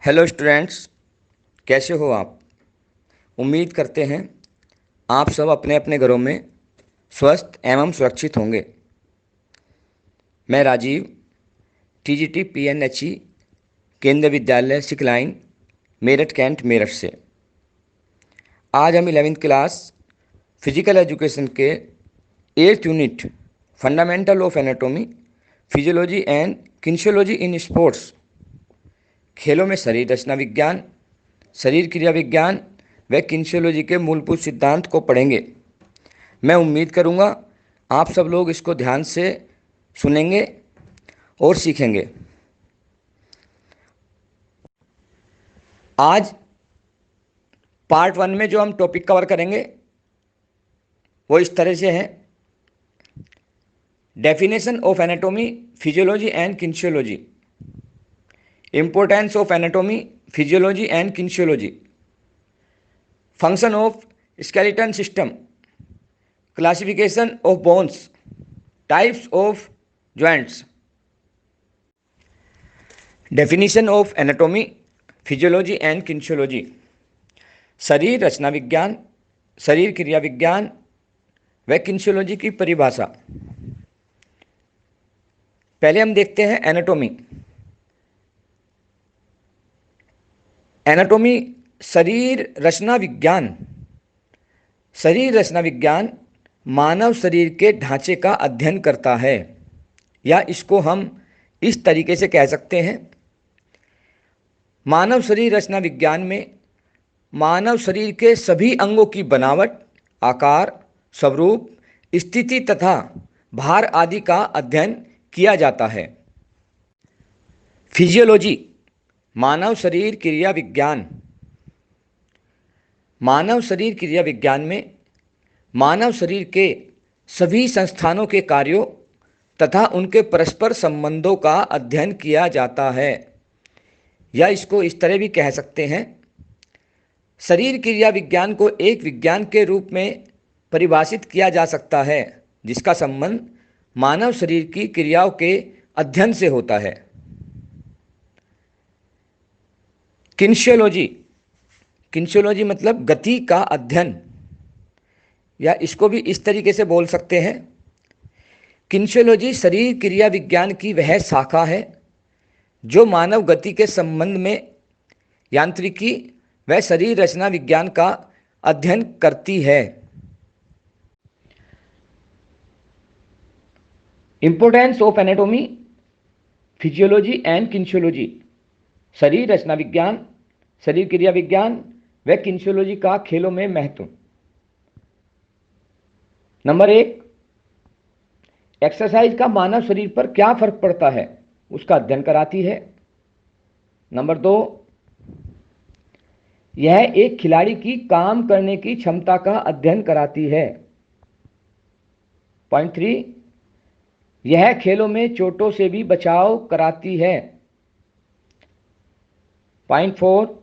Hello students, कैसे हो आप। उम्मीद करते हैं आप सब अपने अपने घरों में स्वस्थ एवं सुरक्षित होंगे। मैं राजीव, टीजीटी पीएनएचई केंद्रीय विद्यालय सिकलाइन, मेरठ कैंट मेरठ से। आज हम 11वीं क्लास फिजिकल एजुकेशन के 8th unit fundamental of anatomy, physiology and kinesiology in sports, खेलों में शरीर रचना विज्ञान, शरीर क्रिया विज्ञान व किन्शियोलॉजी के मूलभूत सिद्धांत को पढ़ेंगे। मैं उम्मीद करूंगा आप सब लोग इसको ध्यान से सुनेंगे और सीखेंगे। आज पार्ट 1 में जो हम टॉपिक कवर करेंगे वो इस तरह से है: definition of anatomy, physiology and kinesiology, importance of anatomy, physiology and kinesiology, function of skeleton system, classification of bones, types of joints. Definition of anatomy, physiology and kinesiology, शरीर रचना विज्ञान, शरीर क्रिया विज्ञान व किन्शियोलॉजी की परिभाषा। पहले हम देखते हैं एनाटॉमी। एनाटॉमी शरीर रचना विज्ञान। शरीर रचना विज्ञान मानव शरीर के ढांचे का अध्ययन करता है, या इसको हम इस तरीके से कह सकते हैं: मानव शरीर रचना विज्ञान में मानव शरीर के सभी अंगों की बनावट, आकार, स्वरूप, स्थिति तथा भार आदि का अध्ययन किया जाता है। फिजियोलॉजी मानव शरीर क्रिया विज्ञान। मानव शरीर क्रिया विज्ञान में मानव शरीर के सभी संस्थानों के कार्यों तथा उनके परस्पर संबंधों का अध्ययन किया जाता है, या इसको इस तरह भी कह सकते हैं: शरीर क्रिया विज्ञान को एक विज्ञान के रूप में परिभाषित किया जा सकता है जिसका संबंध मानव शरीर की क्रियाओं के अध्ययन से होता है। किन्शियोलॉजी, किन्शियोलॉजी मतलब गति का अध्ययन, या इसको भी इस तरीके से बोल सकते हैं: किन्शियोलॉजी शरीर क्रिया विज्ञान की वह शाखा है जो मानव गति के संबंध में यांत्रिकी व शरीर रचना विज्ञान का अध्ययन करती है। Importance of anatomy, physiology and kinesiology, शरीर रचना विज्ञान, शरीर क्रिया विज्ञान व किन्शियोलॉजी का खेलों में महत्व। नंबर 1, एक्सरसाइज का मानव शरीर पर क्या फर्क पड़ता है उसका अध्ययन कराती है। नंबर 2, यह एक खिलाड़ी की काम करने की क्षमता का अध्ययन कराती है। पॉइंट 3, यह खेलों में चोटों से भी बचाव कराती है। पॉइंट 4,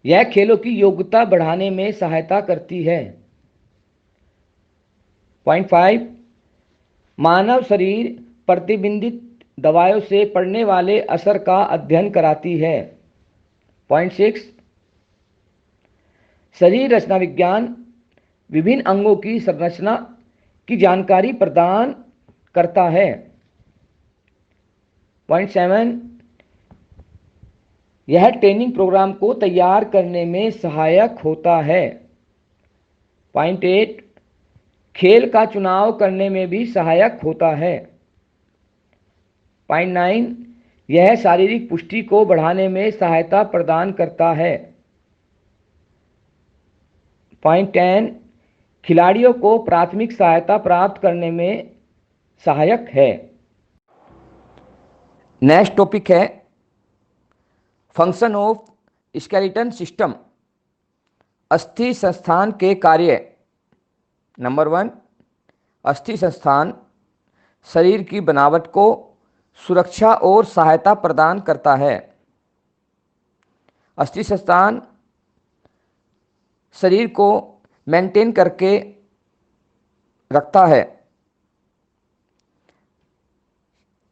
यह खेलों की योग्यता बढ़ाने में सहायता करती है। पॉइंट 5, मानव शरीर प्रतिबंधित दवाओं से पड़ने वाले असर का अध्ययन कराती है। पॉइंट 6, शरीर रचना विज्ञान विभिन्न अंगों की संरचना की जानकारी प्रदान करता है। पॉइंट 7, यह ट्रेनिंग प्रोग्राम को तैयार करने में सहायक होता है। पॉइंट 8, खेल का चुनाव करने में भी सहायक होता है। पॉइंट 9, यह शारीरिक पुष्टि को बढ़ाने में सहायता प्रदान करता है। पॉइंट 10, खिलाड़ियों को प्राथमिक सहायता प्राप्त करने में सहायक है। नेक्स्ट टॉपिक है फंक्शन ऑफ स्केलेटन सिस्टम, अस्थि संस्थान के कार्य। नंबर 1, अस्थि संस्थान शरीर की बनावट को सुरक्षा और सहायता प्रदान करता है। अस्थि संस्थान शरीर को मेंटेन करके रखता है।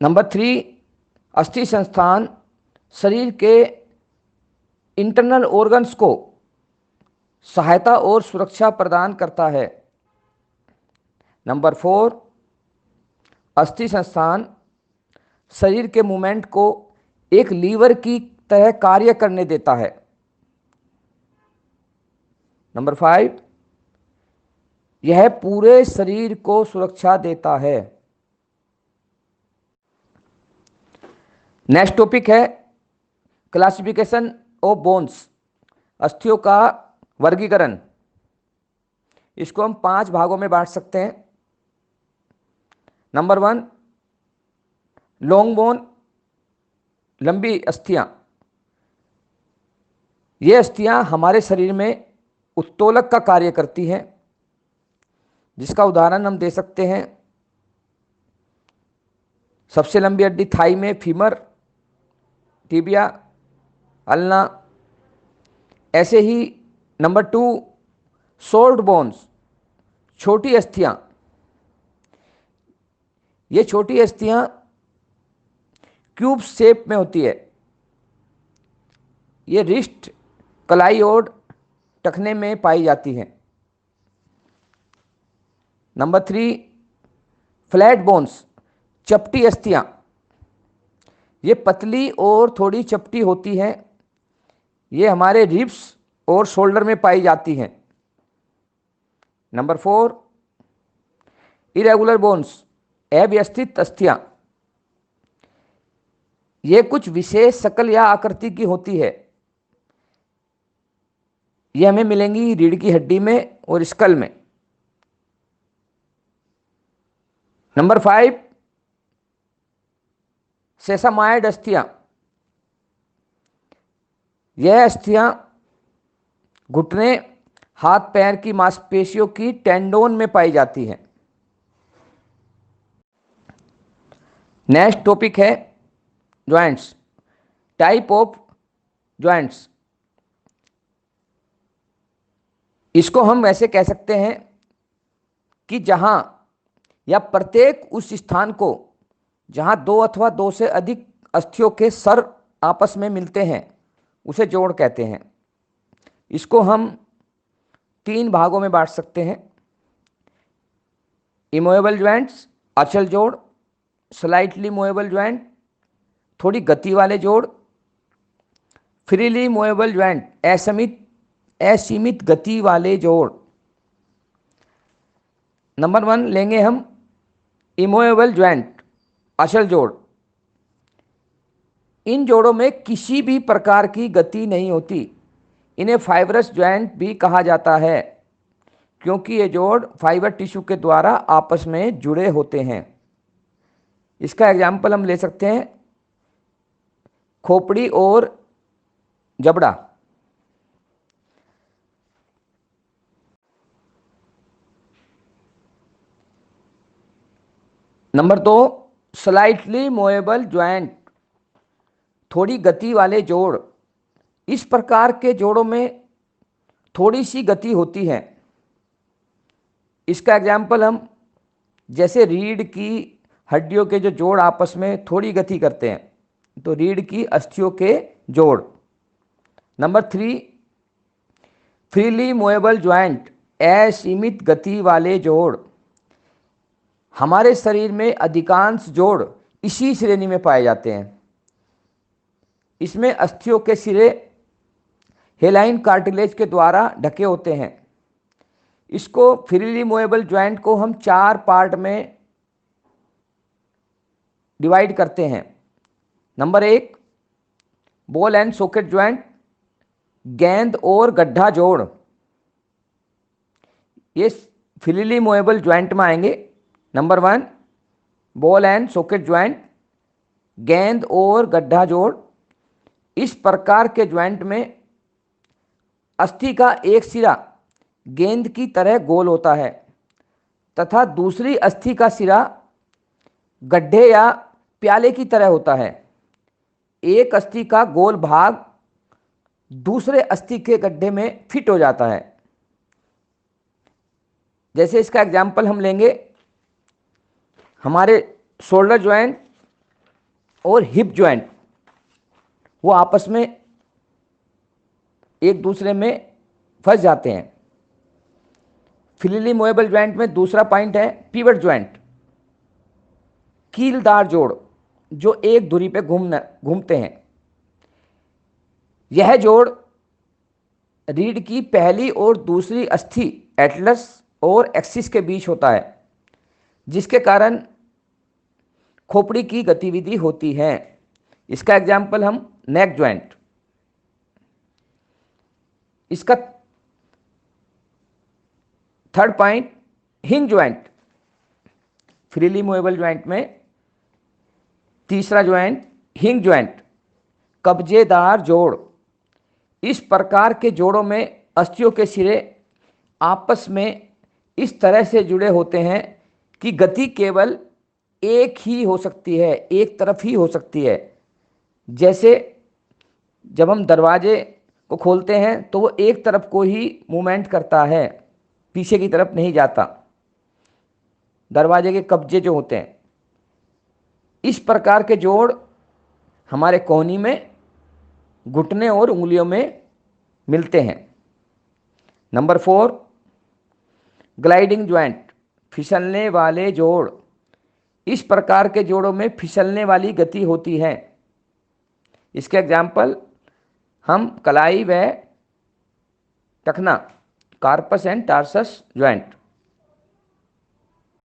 नंबर 3, अस्थि संस्थान शरीर के इंटरनल ऑर्गन्स को सहायता और सुरक्षा प्रदान करता है। नंबर 4, अस्थि संस्थान शरीर के मूवमेंट को एक लीवर की तरह कार्य करने देता है। नंबर 5, यह पूरे शरीर को सुरक्षा देता है। नेक्स्ट टॉपिक है क्लासिफिकेशन ऑफ बोन्स, अस्थियों का वर्गीकरण। इसको हम 5 भागों में बांट सकते हैं। नंबर 1, लॉन्ग बोन, लंबी अस्थियां। ये अस्थियां हमारे शरीर में उत्तोलक का कार्य करती हैं, जिसका उदाहरण हम दे सकते हैं। सबसे लंबी हड्डी थाई में फीमर, टिबिया, अल्ना। ऐसे ही नंबर 2, शॉर्ट बोन्स, छोटी अस्थियां। ये छोटी अस्थियां क्यूब शेप में होती है। ये रिस्ट, कलाई और टखने में पाई जाती हैं। नंबर 3, फ्लैट बोन्स, चपटी अस्थियां। ये पतली और थोड़ी चपटी होती हैं। ये हमारे रिब्स और शोल्डर में पाई जाती हैं। नंबर 4, इरेगुलर बोन्स, अव्यवस्थित अस्थियां। ये कुछ विशेष शक्ल या आकृति की होती है। ये हमें मिलेंगी रीढ़ की हड्डी में और स्कल में। नंबर 5, सेसामाइड अस्थियां। यह अस्थियां घुटने, हाथ पैर की मांसपेशियों की टेंडोन में पाई जाती हैं। नेक्स्ट टॉपिक है जॉइंट्स, टाइप ऑफ जॉइंट्स। इसको हम वैसे कह सकते हैं कि जहां या प्रत्येक उस स्थान को जहां 2 अथवा 2 से अधिक अस्थियों के सर आपस में मिलते हैं, उसे जोड़ कहते हैं। इसको हम 3 भागों में बांट सकते हैं। इमूवेबल ज्वाइंट्स, अचल जोड़, स्लाइटली मूवेबल ज्वाइंट, थोड़ी गति वाले जोड़, फ्रीली मूवेबल ज्वाइंट, असीमित गति वाले जोड़। नंबर 1 लेंगे हम इमूवेबल ज्वाइंट, अचल जोड़। इन जोड़ों में किसी भी प्रकार की गति नहीं होती। इन्हें फाइब्रस ज्वाइंट भी कहा जाता है, क्योंकि ये जोड़ फाइबर टिश्यू के द्वारा आपस में जुड़े होते हैं। इसका एग्जाम्पल हम ले सकते हैं खोपड़ी और जबड़ा। नंबर 2, स्लाइटली मूवेबल ज्वाइंट, थोड़ी गति वाले जोड़। इस प्रकार के जोड़ों में थोड़ी सी गति होती है। इसका एग्जाम्पल हम जैसे रीढ़ की हड्डियों के जो जोड़ आपस में थोड़ी गति करते हैं, तो रीढ़ की अस्थियों के जोड़। नंबर 3, फ्रीली मूवेबल ज्वाइंट, असीमित गति वाले जोड़। हमारे शरीर में अधिकांश जोड़ इसी श्रेणी में पाए जाते हैं। इसमें अस्थियों के सिरे हेलाइन कार्टिलेज के द्वारा ढके होते हैं। इसको फ्रीली मूवेबल ज्वाइंट को हम 4 पार्ट में डिवाइड करते हैं। Number 1, ball and socket joint, गेंद और गड्ढा जोड़। ये फ्रीली मूवेबल ज्वाइंट में आएंगे। Number 1, ball and socket joint, गेंद और गड्ढा जोड़। इस प्रकार के ज्वाइंट में अस्थि का एक सिरा गेंद की तरह गोल होता है तथा दूसरी अस्थि का सिरा गड्ढे या प्याले की तरह होता है। एक अस्थि का गोल भाग दूसरे अस्थि के गड्ढे में फिट हो जाता है। जैसे इसका एग्जाम्पल हम लेंगे, हमारे शोल्डर ज्वाइंट और हिप ज्वाइंट, वो आपस में एक दूसरे में फंस जाते हैं। फ्रीली मूवेबल ज्वाइंट में दूसरा पॉइंट है पिवट ज्वाइंट, कीलदार जोड़ जो एक धुरी पे घूमते हैं। यह जोड़ रीढ़ की पहली और दूसरी अस्थि एटलस और एक्सिस के बीच होता है, जिसके कारण खोपड़ी की गतिविधि होती है। इसका एग्जाम्पल हम नेक ज्वाइंट। इसका third point hinge joint. Freely movable joint में तीसरा ज्वाइंट हिंज ज्वाइंट, कब्जेदार जोड़। इस प्रकार के जोड़ों में अस्थियों के सिरे आपस में इस तरह से जुड़े होते हैं कि गति केवल एक ही हो सकती है, एक तरफ ही हो सकती है। जैसे जब हम दरवाजे को खोलते हैं तो वो एक तरफ को ही मूवमेंट करता है, पीछे की तरफ नहीं जाता, दरवाजे के कब्जे जो होते हैं। इस प्रकार के जोड़ हमारे कोहनी में, घुटने और उंगलियों में मिलते हैं। नंबर 4 ग्लाइडिंग ज्वाइंट, फिसलने वाले जोड़। इस प्रकार के जोड़ों में फिसलने वाली गति होती है। इसके एग्जाम्पल हम कलाई व टखना, कार्पस एंड टार्सस ज्वाइंट।